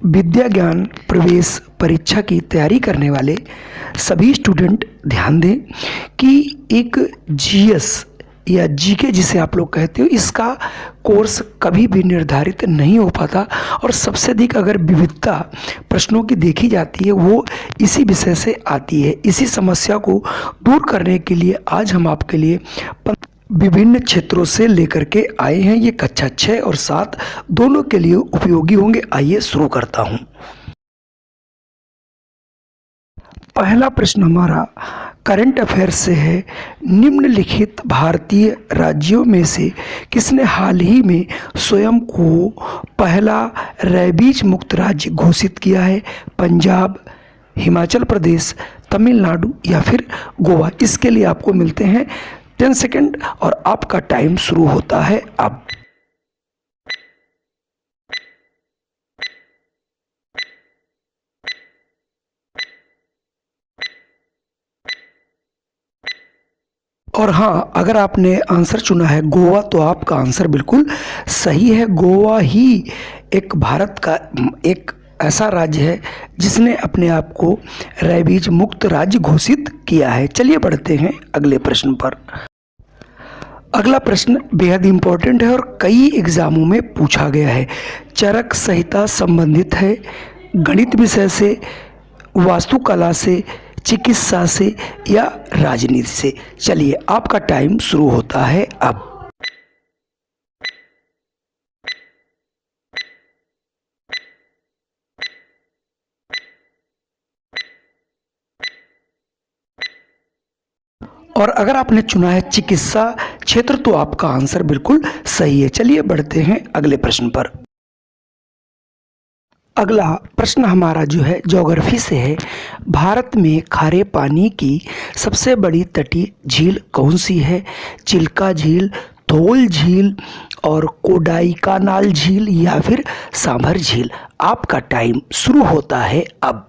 विद्या ज्ञान प्रवेश परीक्षा की तैयारी करने वाले सभी स्टूडेंट ध्यान दें कि एक जीएस या जीके जिसे आप लोग कहते हो, इसका कोर्स कभी भी निर्धारित नहीं हो पाता और सबसे अधिक अगर विविधता प्रश्नों की देखी जाती है वो इसी विषय से आती है। इसी समस्या को दूर करने के लिए आज हम आपके लिए विभिन्न क्षेत्रों से लेकर के आए हैं। ये कक्षा 6 और 7 दोनों के लिए उपयोगी होंगे। आइए शुरू करता हूं। पहला प्रश्न हमारा करंट अफेयर्स से है। निम्नलिखित भारतीय राज्यों में से किसने हाल ही में स्वयं को पहला रेबीज मुक्त राज्य घोषित किया है? पंजाब, हिमाचल प्रदेश, तमिलनाडु या फिर गोवा। इसके लिए आपको मिलते हैं 10 सेकंड और आपका टाइम शुरू होता है अब। और हाँ, अगर आपने आंसर चुना है गोवा तो आपका आंसर बिल्कुल सही है। गोवा ही एक भारत का एक ऐसा राज्य है जिसने अपने आप को रेबीज मुक्त राज्य घोषित किया है। चलिए बढ़ते हैं अगले प्रश्न पर। अगला प्रश्न बेहद इम्पोर्टेंट है और कई एग्जामों में पूछा गया है। चरक संहिता संबंधित है गणित विषय से, वास्तुकला से, चिकित्सा से या राजनीति से। चलिए आपका टाइम शुरू होता है अब। और अगर आपने चुना है चिकित्सा क्षेत्र तो आपका आंसर बिल्कुल सही है। चलिए बढ़ते हैं अगले प्रश्न पर। अगला प्रश्न हमारा जो है ज्योग्राफी से है। भारत में खारे पानी की सबसे बड़ी तटीय झील कौन सी है? चिल्का झील, धौल झील और कोडाईकानाल झील या फिर सांभर झील। आपका टाइम शुरू होता है अब।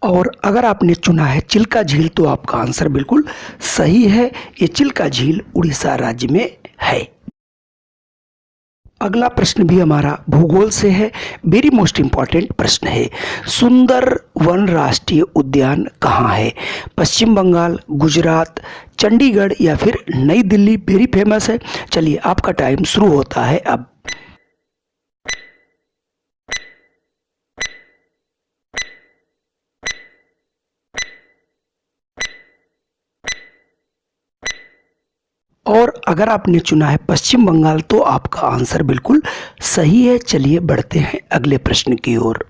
और अगर आपने चुना है चिल्का झील तो आपका आंसर बिल्कुल सही है। ये चिल्का झील उड़ीसा राज्य में है। अगला प्रश्न भी हमारा भूगोल से है। वेरी मोस्ट इंपॉर्टेंट प्रश्न है। सुंदरवन राष्ट्रीय उद्यान कहाँ है? पश्चिम बंगाल, गुजरात, चंडीगढ़ या फिर नई दिल्ली। वेरी फेमस है। चलिए आपका टाइम शुरू होता है अब। और अगर आपने चुना है पश्चिम बंगाल तो आपका आंसर बिल्कुल सही है। चलिए बढ़ते हैं अगले प्रश्न की ओर।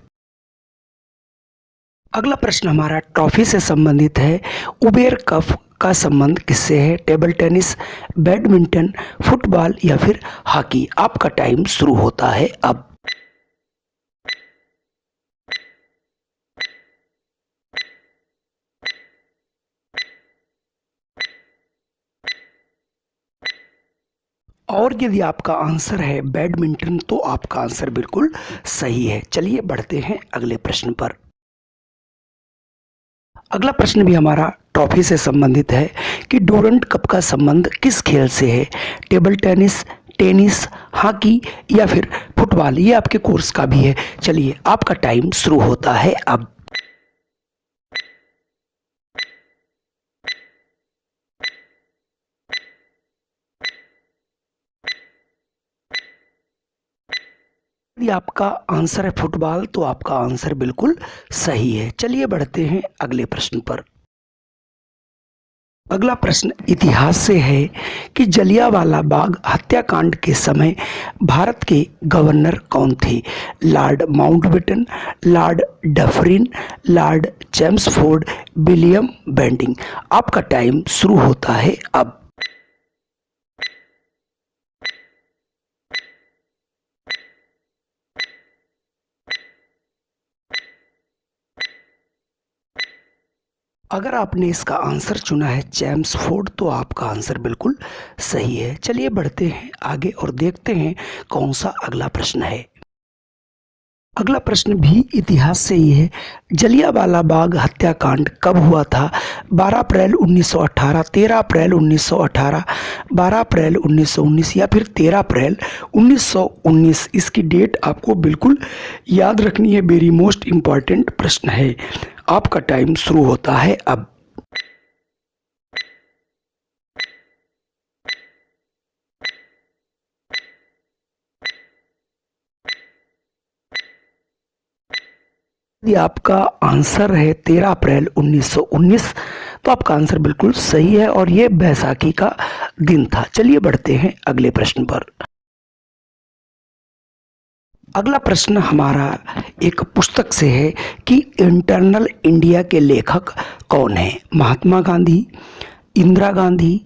अगला प्रश्न हमारा ट्रॉफी से संबंधित है। उबेर कप का संबंध किससे है? टेबल टेनिस, बैडमिंटन, फुटबॉल या फिर हॉकी। आपका टाइम शुरू होता है अब। और यदि आपका आंसर है बैडमिंटन तो आपका आंसर बिल्कुल सही है। चलिए बढ़ते हैं अगले प्रश्न पर। अगला प्रश्न भी हमारा ट्रॉफी से संबंधित है कि डूरंट कप का संबंध किस खेल से है? टेबल टेनिस, टेनिस, हॉकी या फिर फुटबॉल। ये आपके कोर्स का भी है। चलिए आपका टाइम शुरू होता है अब। यदि आपका आंसर है फुटबॉल तो आपका आंसर बिल्कुल सही है। चलिए बढ़ते हैं अगले प्रश्न पर। अगला प्रश्न इतिहास से है कि जलियांवाला बाग हत्याकांड के समय भारत के गवर्नर कौन थे? Lord Mountbatten, Lord Dufferin, Lord Chelmsford, William Bentinck. आपका टाइम शुरू होता है अब। अगर आपने इसका आंसर चुना है चेम्सफोर्ड तो आपका आंसर बिल्कुल सही है। चलिए बढ़ते हैं आगे और देखते हैं कौन सा अगला प्रश्न है। अगला प्रश्न भी इतिहास से ही है। जलियांवाला बाग हत्याकांड कब हुआ था? 12 अप्रैल 1918, 13 अप्रैल 1918, 12 अप्रैल 1919 या फिर 13 अप्रैल 1919। इसकी डेट आपको बिल्कुल याद रखनी है। वेरी मोस्ट इम्पॉर्टेंट प्रश्न है। आपका टाइम शुरू होता है अब। यदि आपका आंसर है 13 अप्रैल 1919, तो आपका आंसर बिल्कुल सही है और ये बैसाखी का दिन था। चलिए बढ़ते हैं अगले प्रश्न पर। अगला प्रश्न हमारा एक पुस्तक से है कि इंटरनल इंडिया के लेखक कौन है? महात्मा गांधी, इंदिरा गांधी,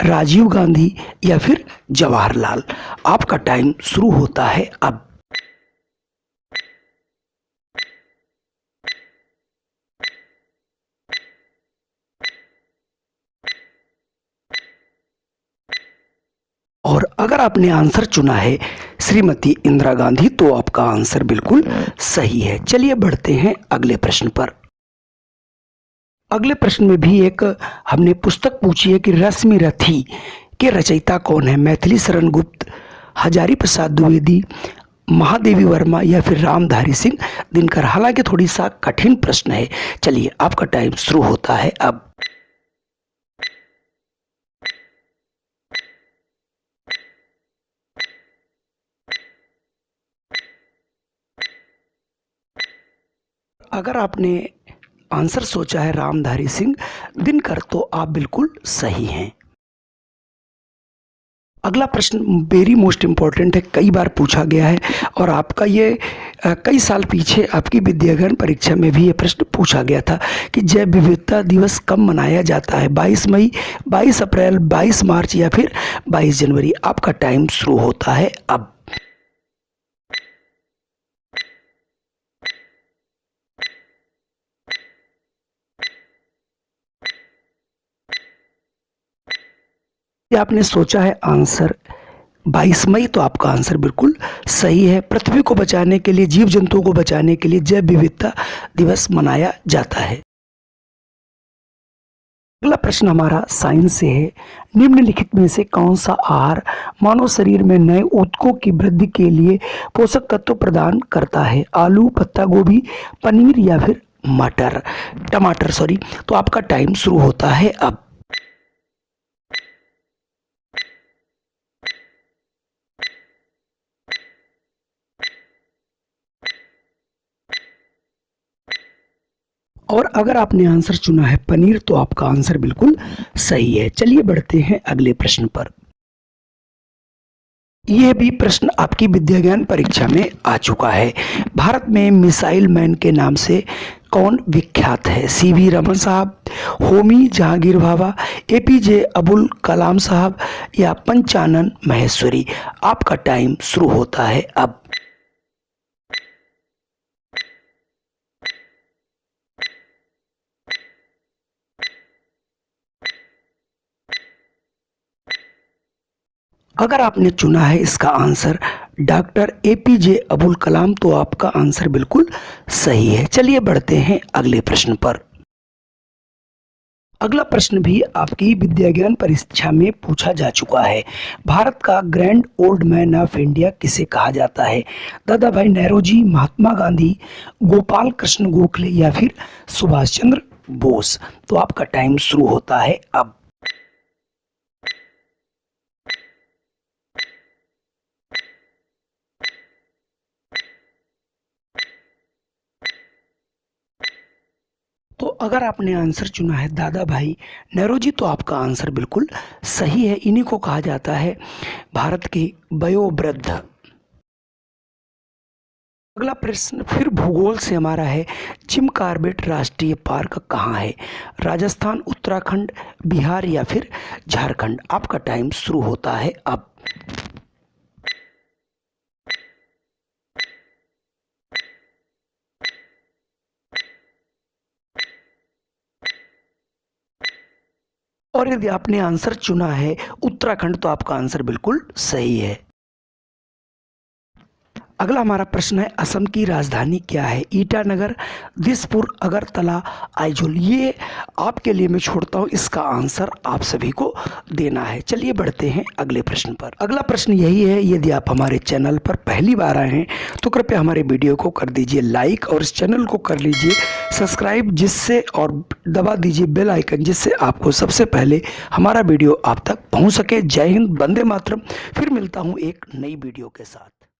राजीव गांधी या फिर जवाहरलाल। आपका टाइम शुरू होता है अब। और अगर आपने आंसर चुना है श्रीमती इंदिरा गांधी, तो आपका आंसर बिल्कुल सही है। चलिए बढ़ते हैं अगले प्रश्न पर। अगले प्रश्न में भी एक हमने पुस्तक पूछी है कि रश्मि रथी के रचयिता कौन है? मैथिली शरण गुप्त, हजारी प्रसाद द्विवेदी, महादेवी वर्मा या फिर रामधारी सिंह दिनकर। हालांकि थोड़ी सा कठिन प्रश्न है। चलिए आपका टाइम शुरू होता है अब। अगर आपने आंसर सोचा है रामधारी सिंह दिनकर, तो आप बिल्कुल सही हैं। अगला प्रश्न वेरी मोस्ट इम्पॉर्टेंट है, कई बार पूछा गया है और आपका ये कई साल पीछे आपकी विद्यागण परीक्षा में भी ये प्रश्न पूछा गया था कि जैव विविधता दिवस कब मनाया जाता है? 22 मई, 22 अप्रैल, 22 मार्च या फिर 22 जनवरी। आपका टाइम शुरू होता है अब। आपने सोचा है आंसर 22 मई, तो आपका आंसर बिल्कुल सही है। पृथ्वी को बचाने के लिए, जीव जंतुओं को बचाने के लिए जैव विविधता दिवस मनाया जाता है। अगला प्रश्न हमारा साइंस से है। निम्नलिखित में से कौन सा आहार मानव शरीर में नए ऊतकों की वृद्धि के लिए पोषक तत्व प्रदान करता है? आलू, पत्ता गोभी, पनीर या फिर टमाटर सॉरी। तो आपका टाइम शुरू होता है अब। और अगर आपने आंसर चुना है पनीर, तो आपका आंसर बिल्कुल सही है। चलिए बढ़ते हैं अगले प्रश्न पर। यह भी प्रश्न आपकी विद्याज्ञान परीक्षा में आ चुका है। भारत में मिसाइल मैन के नाम से कौन विख्यात है? सीवी रमन साहब, होमी जहांगीर भाभा, एपीजे अब्दुल कलाम साहब या पंचानन महेश्वरी। आपका टाइम शुरू होता है अब। अगर आपने चुना है इसका answer doctor APJ Abdul Kalam, तो आपका आंसर बिल्कुल सही है। चलिए बढ़ते हैं अगले प्रश्न पर। अगला प्रश्न भी आपकी विद्याज्ञान परीक्षा में पूछा जा चुका है। भारत का grand old man of India किसे कहा जाता है? दादा भाई नेहरू, महात्मा गांधी, गोपाल कृष्ण गोखले या फिर सुभाष चंद्र बोस। तो आपका टाइम शुरू होता है अब। तो अगर आपने आंसर चुना है दादा भाई नेहरू, तो आपका आंसर बिल्कुल सही है। इन्हीं को कहा जाता है भारत के वयोवृद्ध। अगला प्रश्न फिर भूगोल से हमारा है। जिम कॉर्बेट राष्ट्रीय पार्क कहाँ है? राजस्थान, उत्तराखंड, बिहार या फिर झारखंड। आपका टाइम शुरू होता है अब। और यदि आपने आंसर चुना है उत्तराखंड, तो आपका आंसर बिल्कुल सही है। अगला हमारा प्रश्न है, असम की राजधानी क्या है? ईटानगर, दिसपुर, अगरतला, आइजोल। ये आपके लिए मैं छोड़ता हूँ, इसका आंसर आप सभी को देना है। चलिए बढ़ते हैं अगले प्रश्न पर। अगला प्रश्न यही है, यदि आप हमारे चैनल पर पहली बार आए हैं तो कृपया हमारे वीडियो को कर दीजिए लाइक और इस चैनल को कर लीजिए सब्सक्राइब, जिससे और दबा दीजिए बेल आइकन, जिससे आपको सबसे पहले हमारा वीडियो आप तक पहुंच सके। जय हिंद, वंदे मातरम। फिर मिलता हूं एक नई वीडियो के साथ।